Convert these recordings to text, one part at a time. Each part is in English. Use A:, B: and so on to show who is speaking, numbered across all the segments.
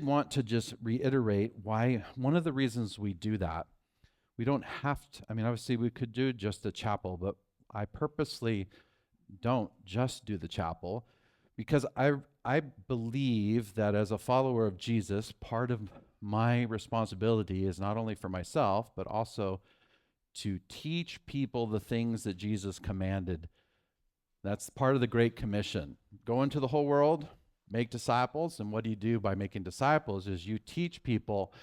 A: want to just reiterate why one of the reasons we do that. We don't have to, I mean, obviously we could do just the chapel, but I purposely don't just do the chapel because I believe that as a follower of Jesus, part of my responsibility is not only for myself, but also to teach people the things that Jesus commanded. That's part of the Great Commission. Go into the whole world, make disciples, and what do you do by making disciples is you teach people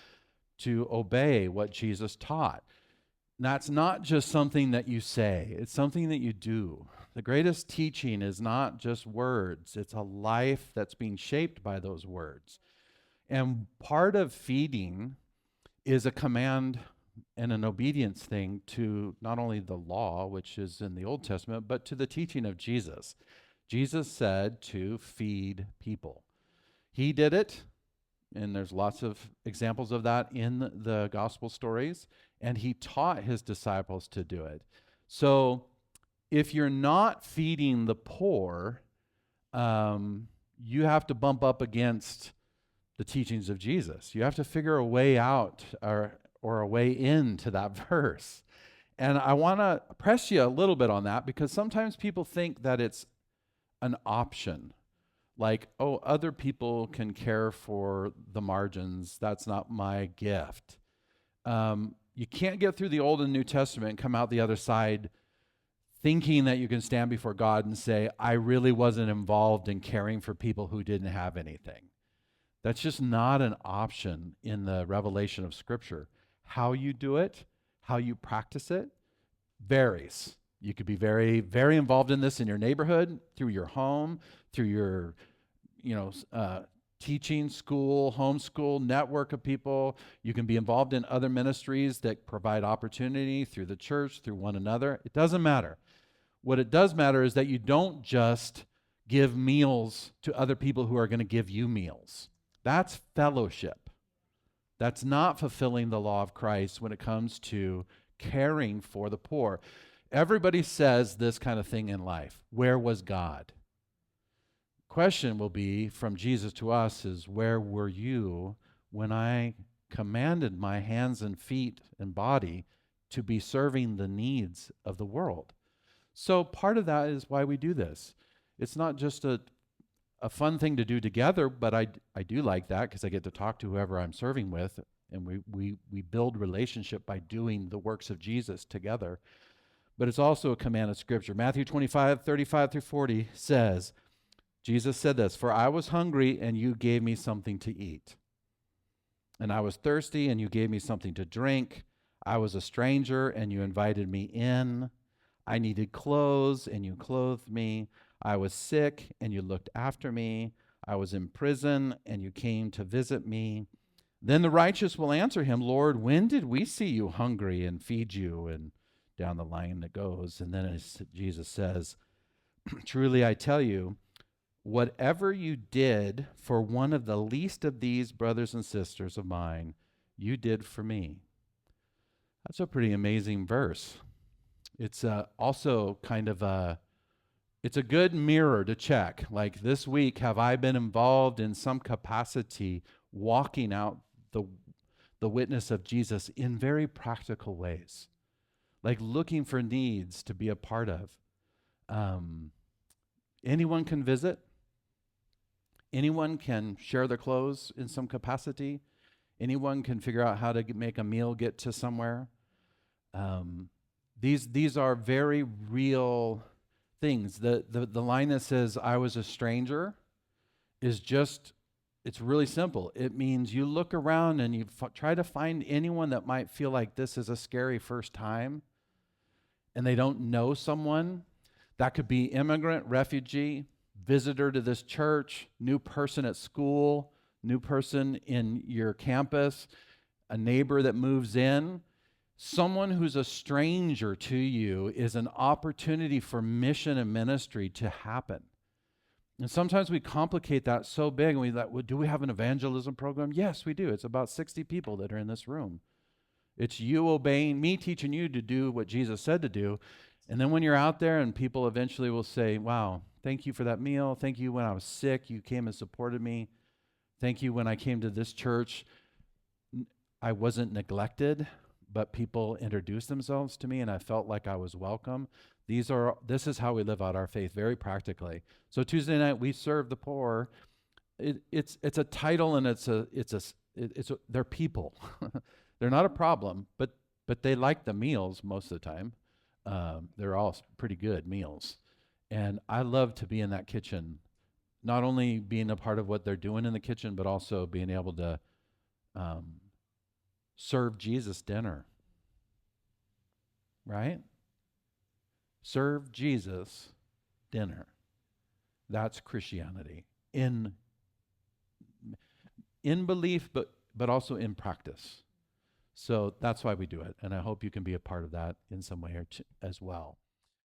A: to obey what Jesus taught. And that's not just something that you say, it's something that you do. The greatest teaching is not just words, it's a life that's being shaped by those words. And part of feeding is a command and an obedience thing to not only the law, which is in the Old Testament, but to the teaching of Jesus. Jesus said to feed people. He did it, and there's lots of examples of that in the gospel stories, and he taught his disciples to do it. So if you're not feeding the poor, you have to bump up against the teachings of Jesus. You have to figure a way out or a way into that verse. And I want to press you a little bit on that because sometimes people think that it's an option. Like, oh, other people can care for the margins. That's not my gift. You can't get through the Old and New Testament and come out the other side thinking that you can stand before God and say, I really wasn't involved in caring for people who didn't have anything. That's just not an option in the revelation of Scripture. How you do it, how you practice it, varies. You could be very, very involved in this in your neighborhood, through your home, through your, teaching, school, homeschool, network of people. You can be involved in other ministries that provide opportunity through the church, through one another. It doesn't matter. What it does matter is that you don't just give meals to other people who are going to give you meals. That's fellowship. That's not fulfilling the law of Christ when it comes to caring for the poor. Everybody says this kind of thing in life. Where was God? Question will be from Jesus to us is, where were you when I commanded my hands and feet and body to be serving the needs of the world? So part of that is why we do this. It's not just a fun thing to do together, but I do like that because I get to talk to whoever I'm serving with, and we build relationship by doing the works of Jesus together. But it's also a command of Scripture. Matthew 25:35-40 says, Jesus said this, "For I was hungry, and you gave me something to eat. And I was thirsty, and you gave me something to drink. I was a stranger, and you invited me in. I needed clothes, and you clothed me. I was sick, and you looked after me. I was in prison, and you came to visit me." Then the righteous will answer him, "Lord, when did we see you hungry and feed you?" And down the line that goes. And then Jesus says, "Truly I tell you, whatever you did for one of the least of these brothers and sisters of mine, you did for me." That's a pretty amazing verse. It's also kind of it's a good mirror to check. Like this week, have I been involved in some capacity walking out the witness of Jesus in very practical ways? Like looking for needs to be a part of. Anyone can visit. Anyone can share their clothes in some capacity. Anyone can figure out how to make a meal get to somewhere. These are very real things. The line that says, "I was a stranger," is just, it's really simple. It means you look around and you try to find anyone that might feel like this is a scary first time and they don't know someone. That could be immigrant, refugee, visitor to this church, new person at school, new person in your campus, a neighbor that moves in. Someone who's a stranger to you is an opportunity for mission and ministry to happen. And sometimes we complicate that so big, and we like, well, do we have an evangelism program? Yes, we do. It's about 60 people that are in this room. It's you obeying me, teaching you to do what Jesus said to do. And then when you're out there and people eventually will say, "Wow, thank you for that meal. Thank you when I was sick. You came and supported me. Thank you when I came to this church, I wasn't neglected, but people introduced themselves to me and I felt like I was welcome. This is how we live out our faith very practically. So Tuesday night we serve the poor. It's a title and they're people. They're not a problem, but they like the meals most of the time. They're all pretty good meals. And I love to be in that kitchen, not only being a part of what they're doing in the kitchen, but also being able to serve Jesus dinner. Right? Serve Jesus dinner. That's Christianity in belief, but also in practice. So that's why we do it, and I hope you can be a part of that in some way as well.